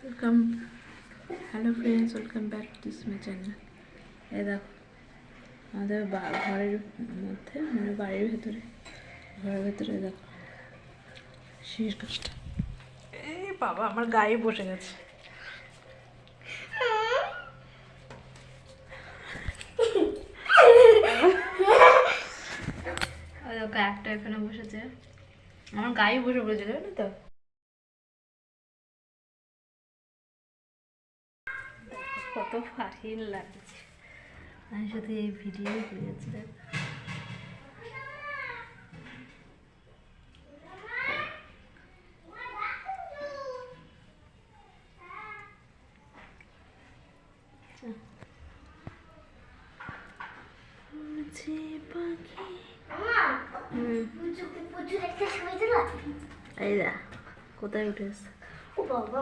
Welcome, hello friends, welcome back to this my channel. এই দেখো আমাদের ঘরের মধ্যে, মানে বাড়ির ভেতরে, ঘরের ভেতরে দেখো শীষ গাছটা। এই বাবা, আমার গায়ে বসে গেছে। দেখো একটা এখানে বসেছে, আমার গায়ে বসে পড়েছে, জানো তো। কত ফাইন লাগছে, আমি শুধু এই ভিডিও করেছি। এই দা কোথায় উঠে এসছে।